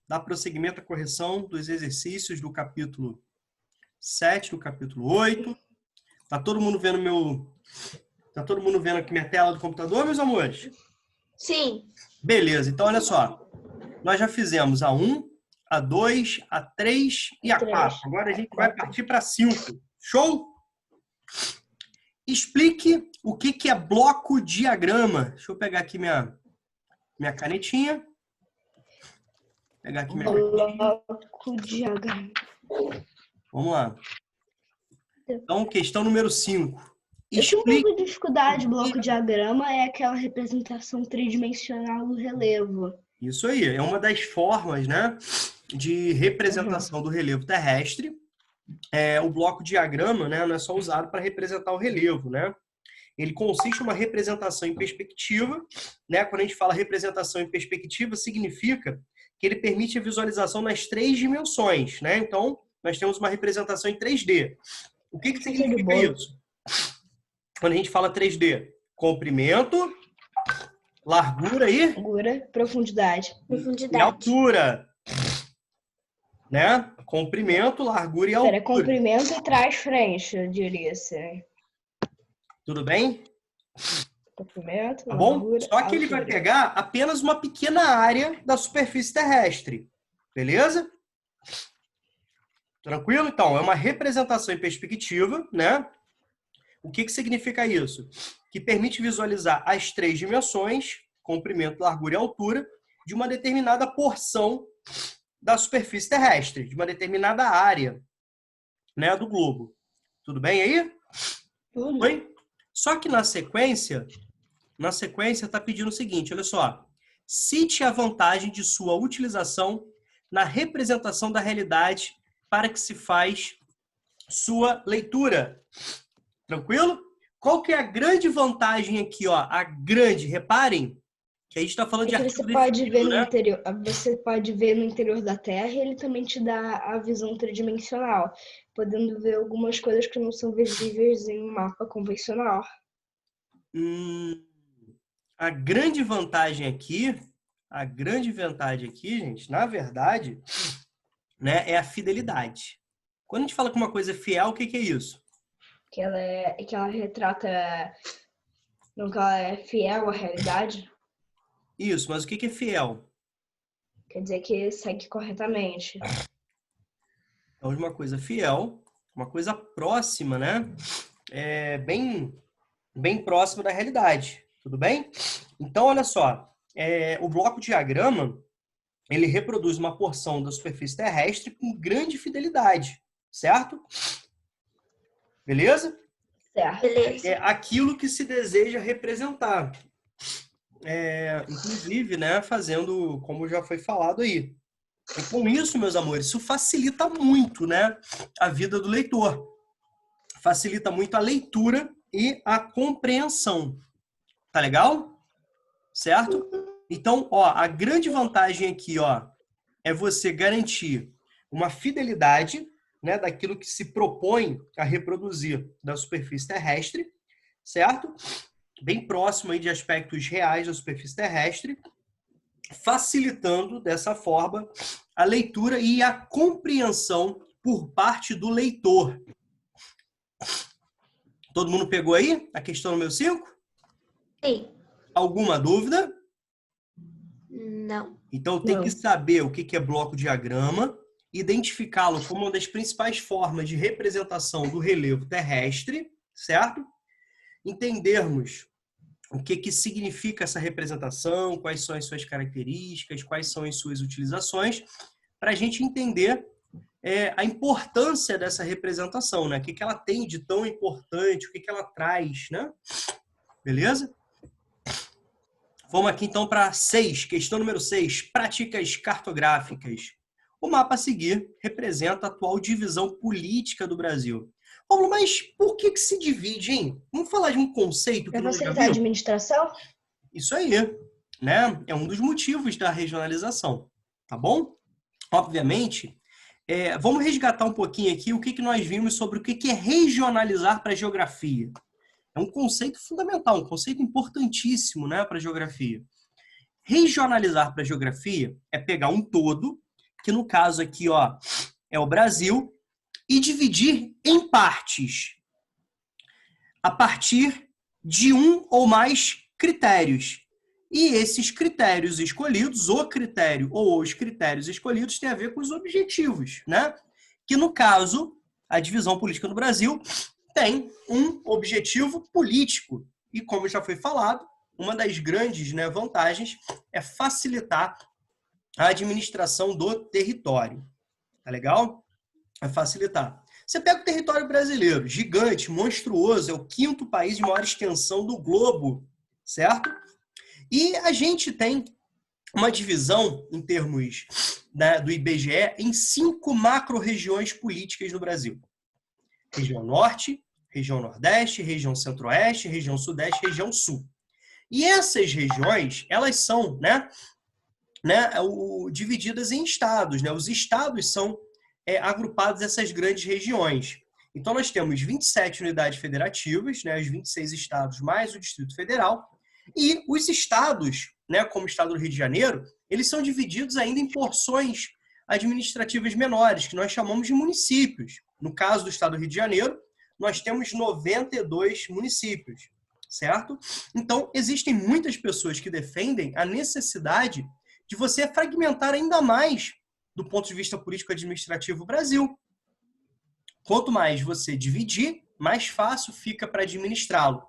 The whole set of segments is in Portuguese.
dar prosseguimento à correção dos exercícios do capítulo 7, do capítulo 8. Tá todo mundo vendo Tá todo mundo vendo aqui minha tela do computador, meus amores? Sim. Beleza, então olha só. Nós já fizemos a 1, a 2, a 3 e a 4. Agora a gente vai partir para 5. Show? Explique o que é bloco diagrama. Deixa eu pegar aqui minha canetinha. Pegar aqui minha canetinha. Bloco diagrama. Vamos lá. Então, questão número 5. Eu tinha um pouco de dificuldade. Bloco diagrama é aquela representação tridimensional do relevo. Isso aí. É uma das formas, né, de representação do relevo terrestre. O bloco diagrama, né, não é só usado para representar o relevo, né? Ele consiste em uma representação em perspectiva, né? Quando a gente fala representação em perspectiva, significa que ele permite a visualização nas 3 dimensões, né? Então, nós temos uma representação em 3D. O que significa isso? Quando a gente fala 3D, comprimento, largura e profundidade. E altura, né? Comprimento, largura e altura. Comprimento e trás frente, eu diria assim. Tudo bem? Comprimento, tá bom? Largura, Só que ele vai pegar apenas uma pequena área da superfície terrestre. Beleza? Tranquilo? Então, é uma representação em perspectiva, né? O que significa isso? Que permite visualizar as 3 dimensões, comprimento, largura e altura, de uma determinada porção da superfície terrestre, de uma determinada área, né, do globo. Tudo bem aí? Tudo. Oi? Só que na sequência está pedindo o seguinte, olha só. Cite a vantagem de sua utilização na representação da realidade para que se faz sua leitura. Tranquilo? Qual que é a grande vantagem aqui, ó? A grande, reparem, que a gente está falando de arquivo você pode ver né? no interior, você pode ver no interior da Terra e ele também te dá a visão tridimensional, podendo ver algumas coisas que não são visíveis em um mapa convencional. A grande vantagem aqui, gente, na verdade, né, é a fidelidade. Quando a gente fala que uma coisa é fiel, o que é isso? Que ela retrata, não, que ela é fiel à realidade. Isso, mas o que é fiel? Quer dizer que segue corretamente. Então, uma coisa fiel, uma coisa próxima, né? Bem próxima da realidade. Tudo bem? Então, olha só. O bloco diagrama, ele reproduz uma porção da superfície terrestre com grande fidelidade. Certo? Beleza? Certo. É aquilo que se deseja representar. Inclusive, né, fazendo como já foi falado aí. E com isso, meus amores, isso facilita muito, né, a vida do leitor. Facilita muito a leitura e a compreensão. Tá legal? Certo? Então, ó, a grande vantagem aqui, ó, é você garantir uma fidelidade, né, daquilo que se propõe a reproduzir da superfície terrestre, certo? Bem próximo aí de aspectos reais da superfície terrestre, facilitando dessa forma a leitura e a compreensão por parte do leitor. Todo mundo pegou aí a questão número 5? Sim. Alguma dúvida? Não. Então tem que saber o que é bloco diagrama, identificá-lo como uma das principais formas de representação do relevo terrestre, certo? Entendermos o que significa essa representação, quais são as suas características, quais são as suas utilizações, para a gente entender a importância dessa representação, né? O que ela tem de tão importante, o que ela traz, né? Beleza? Vamos aqui então para 6, questão número 6, práticas cartográficas. O mapa a seguir representa a atual divisão política do Brasil. Paulo, mas por que se divide, hein? Vamos falar de um conceito que Para nós já facilitar a vimos? administração? Isso aí, né? É um dos motivos da regionalização, tá bom? Obviamente, vamos resgatar um pouquinho aqui o que nós vimos sobre o que é regionalizar para a geografia. É um conceito fundamental, um conceito importantíssimo, né, para a geografia. Regionalizar para a geografia é pegar um todo que no caso aqui, ó, é o Brasil, e dividir em partes, a partir de um ou mais critérios. E esses critérios escolhidos, o critério ou os critérios escolhidos, tem a ver com os objetivos, né? Que no caso, a divisão política no Brasil tem um objetivo político. E como já foi falado, uma das grandes, né, vantagens é facilitar a administração do território. Tá legal? É facilitar. Você pega o território brasileiro, gigante, monstruoso, é o 5º país de maior extensão do globo, certo? E a gente tem uma divisão, em termos, né, do IBGE, em 5 macro-regiões políticas no Brasil. Região Norte, região Nordeste, região Centro-Oeste, região Sudeste, região Sul. E essas regiões, elas são, divididas em estados, né? Os estados são agrupados nessas grandes regiões. Então, nós temos 27 unidades federativas, né? Os 26 estados mais o Distrito Federal, e os estados, né, como o estado do Rio de Janeiro, eles são divididos ainda em porções administrativas menores, que nós chamamos de municípios. No caso do estado do Rio de Janeiro, nós temos 92 municípios, certo? Então, existem muitas pessoas que defendem a necessidade de você fragmentar ainda mais, do ponto de vista político-administrativo, o Brasil. Quanto mais você dividir, mais fácil fica para administrá-lo.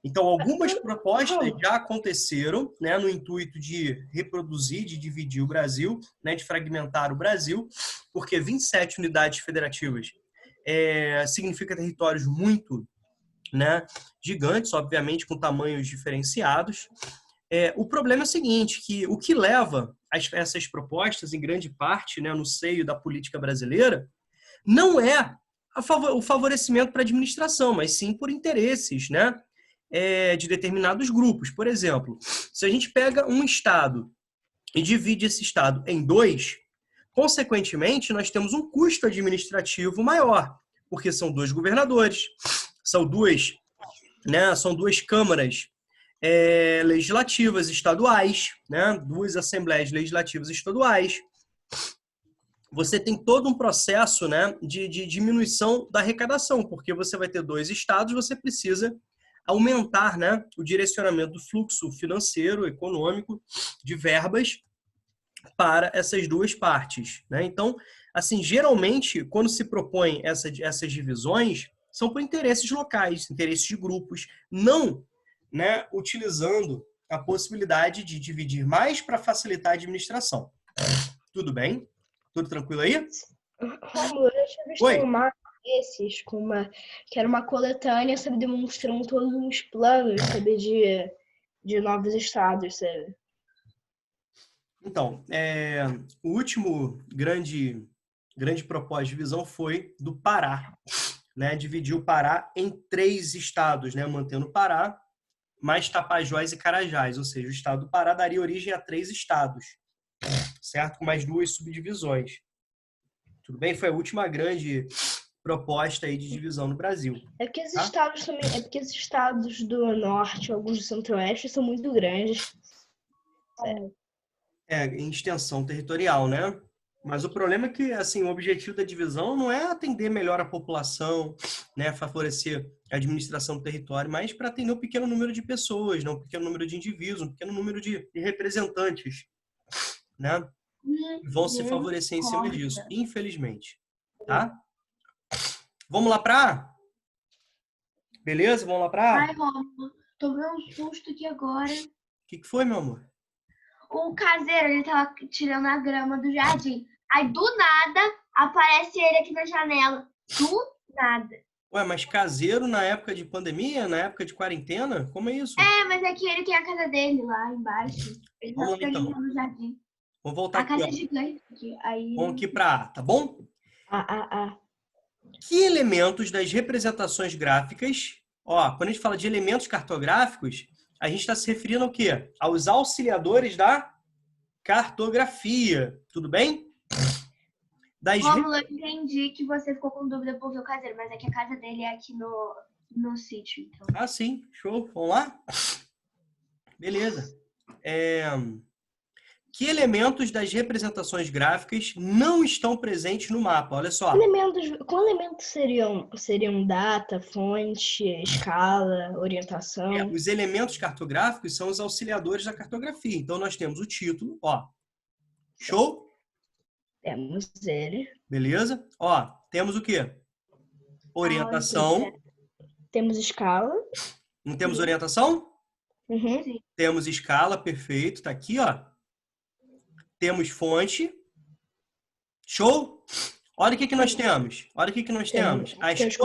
Então, algumas propostas já aconteceram, né, no intuito de reproduzir, de dividir o Brasil, né, de fragmentar o Brasil, porque 27 unidades federativas significa territórios muito, né, gigantes, obviamente, com tamanhos diferenciados. O problema é o seguinte, que o que leva essas propostas, em grande parte, né, no seio da política brasileira, não é o favorecimento para a administração, mas sim por interesses, né, de determinados grupos. Por exemplo, se a gente pega um estado e divide esse estado em 2, consequentemente, nós temos um custo administrativo maior, porque são 2 governadores, são duas câmaras legislativas estaduais, né? 2 assembleias legislativas estaduais. Você tem todo um processo, né, de diminuição da arrecadação, porque você vai ter 2 estados, você precisa aumentar, né, o direcionamento do fluxo financeiro, econômico, de verbas para essas 2 partes, né? Então, assim, geralmente, quando se propõe essas divisões, são por interesses locais, interesses de grupos, não, né, utilizando a possibilidade de dividir mais para facilitar a administração. Tudo bem? Tudo tranquilo aí? Romulo, eu já tinha visto Oi? um mapa desses, que era uma coletânea, sabe, demonstrando todos os planos, sabe, de novos estados, sabe? Então, o último grande propósito de divisão foi do Pará, né? Dividiu o Pará em 3 estados, né? Mantendo o Pará, mais Tapajós e Carajás, ou seja, o estado do Pará daria origem a 3 estados, certo? Com mais 2 subdivisões. Tudo bem? Foi a última grande proposta aí de divisão no Brasil. É porque esses estados também, é porque esses estados do norte, alguns do centro-oeste, são muito grandes. Em extensão territorial, né? Mas o problema é que, assim, o objetivo da divisão não é atender melhor a população, né, favorecer a administração do território, mas para atender um pequeno número de pessoas, né, um pequeno número de indivíduos, um pequeno número de representantes, né, que vão se favorecer em cima disso, infelizmente, tá? Vamos lá para A? Beleza? Vamos lá para A? Ai, Romulo, tomei um susto aqui agora. O que foi, meu amor? O caseiro, ele tava tirando a grama do jardim. Aí, do nada, aparece ele aqui na janela. Do nada. Ué, mas caseiro na época de pandemia, na época de quarentena? Como é isso? Mas é que ele tem a casa dele lá embaixo. Ele Vamos lá, fica então. limpando o jardim. Vamos voltar A aqui, casa ó. é gigante aqui. Aí... Vamos aqui para A, tá bom? Que elementos das representações gráficas, quando a gente fala de elementos cartográficos, a gente está se referindo ao quê? Aos auxiliadores da cartografia, tudo bem? Romulo, eu entendi que você ficou com dúvida por ver o caseiro, mas é que a casa dele é aqui no sítio. Então. Ah, sim, show. Vamos lá? Beleza. Que elementos das representações gráficas não estão presentes no mapa? Olha só. Qual elementos seriam data, fonte, escala, orientação? Os elementos cartográficos são os auxiliadores da cartografia. Então, nós temos o título, ó. Show? Temos ele. Beleza? Ó, temos o quê? Orientação. Temos escala. Não temos orientação? Uhum. Temos escala, perfeito. Tá aqui, ó. Temos fonte. Show? Olha o que nós temos. Olha o que nós temos. As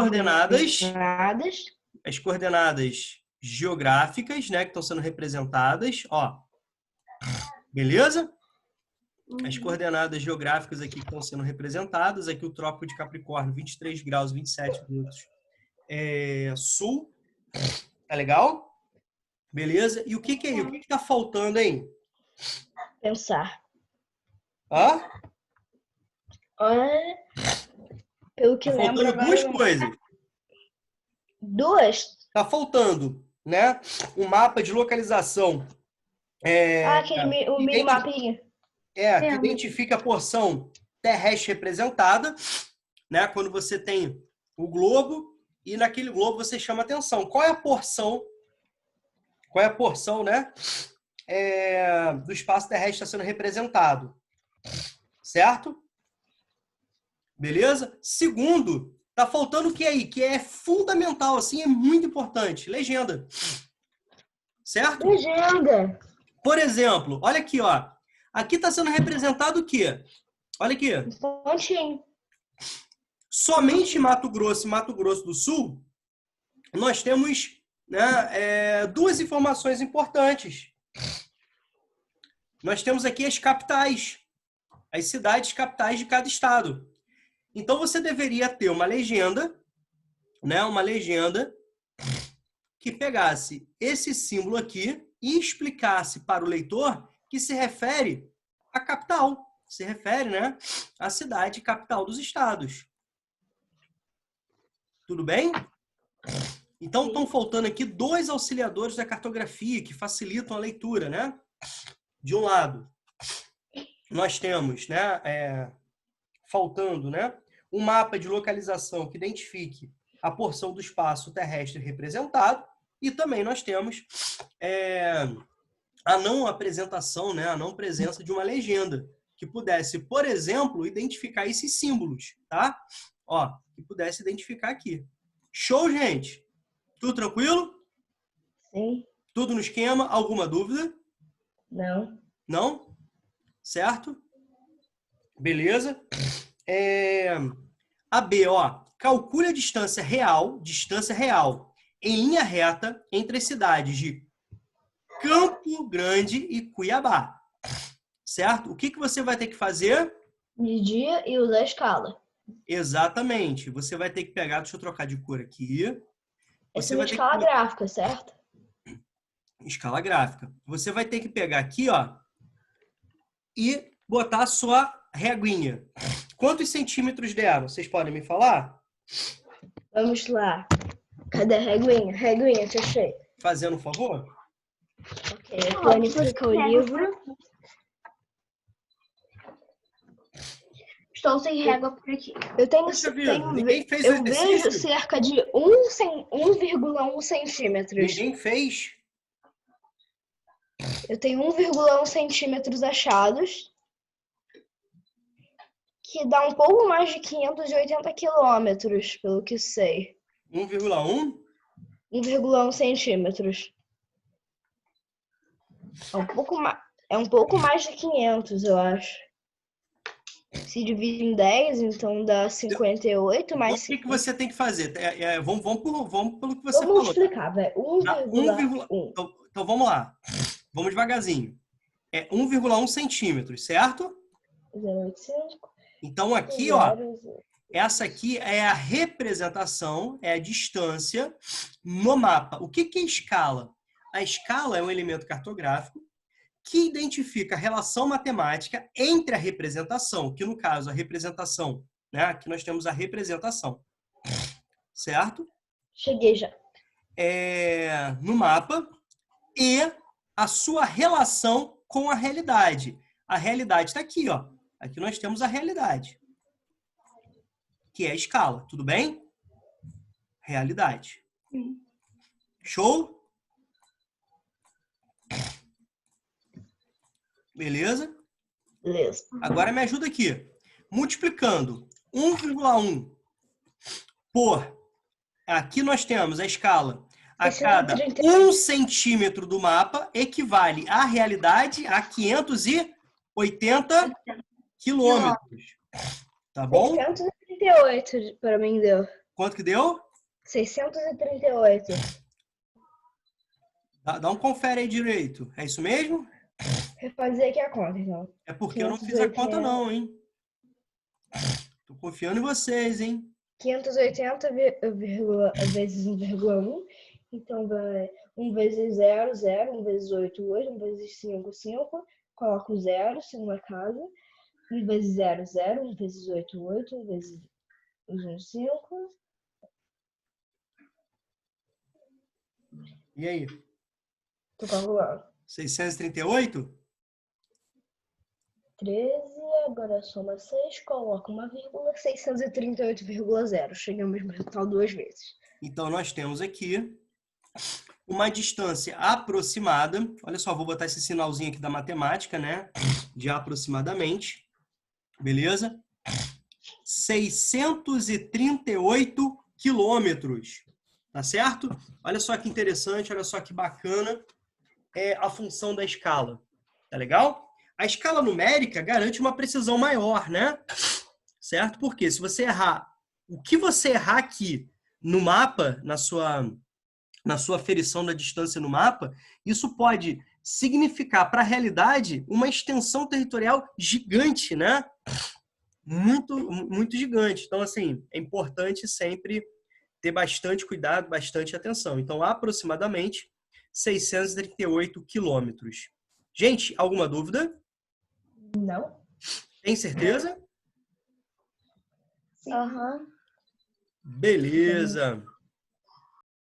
coordenadas geográficas, né, que estão sendo representadas, ó. Beleza? As coordenadas geográficas aqui que estão sendo representadas. Aqui o Trópico de Capricórnio, 23 graus, 27 minutos. Sul. Tá legal? Beleza? E o que é isso? O que está faltando aí? Pensar. Hã? Olha, pelo que lembro Faltando duas coisas. Duas? Tá faltando, né? Um mapa de localização. O minimapinha. Que identifica a porção terrestre representada, né? Quando você tem o globo e naquele globo você chama atenção. Qual é a porção? Qual é a porção, né? Do espaço terrestre está sendo representado. Certo? Beleza? Segundo, tá faltando o que aí? Que é fundamental, assim, é muito importante. Legenda. Certo? Legenda. Por exemplo, olha aqui, ó. Aqui está sendo representado o quê? Olha aqui. Pontinho. Somente em Mato Grosso e Mato Grosso do Sul, nós temos, né, duas informações importantes. Nós temos aqui as capitais, as cidades capitais de cada estado. Então, você deveria ter uma legenda, né, uma legenda que pegasse esse símbolo aqui e explicasse para o leitor que se refere à capital, se refere, né, à cidade capital dos estados. Tudo bem? Então, estão faltando aqui dois auxiliadores da cartografia que facilitam a leitura, né? De um lado, nós temos, né, faltando, né, um mapa de localização que identifique a porção do espaço terrestre representado, e também nós temos a não apresentação, né, a não presença de uma legenda que pudesse, por exemplo, identificar esses símbolos, tá? Ó, que pudesse identificar aqui. Show, gente? Tudo tranquilo? Sim. Tudo no esquema? Alguma dúvida? Não. Não? Certo? Beleza. A B, ó, calcule a distância real, em linha reta entre as cidades de Campo Grande e Cuiabá. Certo? O que você vai ter que fazer? Medir e usar a escala. Exatamente. Você vai ter que pegar, deixa eu trocar de cor aqui. Essa é uma escala gráfica, certo? Escala gráfica. Você vai ter que pegar aqui, ó, e botar a sua reguinha. Quantos centímetros deram? Vocês podem me falar? Vamos lá. Cadê a reguinha? Reguinha, que achei. Fazendo um favor? Ok, planifica o livro. Estou sem régua por aqui. Eu tenho, ninguém fez eu vejo cerca de 1,1 centímetros. Ninguém fez? Eu tenho 1,1 centímetros achados, que dá um pouco mais de 580 quilômetros, pelo que sei. 1,1? 1,1 centímetros. É um pouco mais de 500, eu acho. Se divide em 10, então dá 58 mais 5. O que você tem que fazer? Vamos pelo que você falou. Vamos explicar, velho. 1,1. Então vamos lá. Vamos devagarzinho. É 1,1 centímetros, certo? 0,85. Então aqui, ó, essa aqui é a representação, é a distância no mapa. O que é escala? A escala é um elemento cartográfico que identifica a relação matemática entre a representação, que no caso a representação, né? Aqui nós temos a representação, certo? Cheguei já. No mapa e a sua relação com a realidade. A realidade está aqui, ó. Aqui nós temos a realidade, que é a escala. Tudo bem? Realidade. Show? Beleza? Beleza. Agora me ajuda aqui. Multiplicando 1,1 por... Aqui nós temos a escala. A cada 1 centímetro do mapa equivale à realidade a 580 quilômetros. Tá bom? 638 para mim deu. Quanto que deu? 638. Dá um confere aí direito. É isso mesmo? Refazer aqui a conta, então. É porque eu não fiz a conta não, hein? Tô confiando em vocês, hein? 580 vezes 1,1. Então, vai 1 vezes 0, 0. 1 vezes 8, 8. 1 vezes 5, 5. Coloco o 0, segunda casa. 1 vezes 0, 0. 1 vezes 8, 8. 1 vezes 1, 5. E aí? Tô calculando. 638? 13, agora soma 6, coloco uma vírgula, 638,0. Cheguei ao mesmo resultado 2 vezes. Então, nós temos aqui uma distância aproximada. Olha só, vou botar esse sinalzinho aqui da matemática, né? De aproximadamente. Beleza? 638 quilômetros. Tá certo? Olha só que interessante, olha só que bacana a função da escala. Tá legal? A escala numérica garante uma precisão maior, né? Certo? Porque se você errar, o que você errar aqui no mapa, na sua aferição da distância no mapa, isso pode significar para a realidade uma extensão territorial gigante, né? Muito, muito gigante. Então, assim, é importante sempre ter bastante cuidado, bastante atenção. Então, aproximadamente 638 quilômetros. Gente, alguma dúvida? Não? Tem certeza? Aham. Beleza.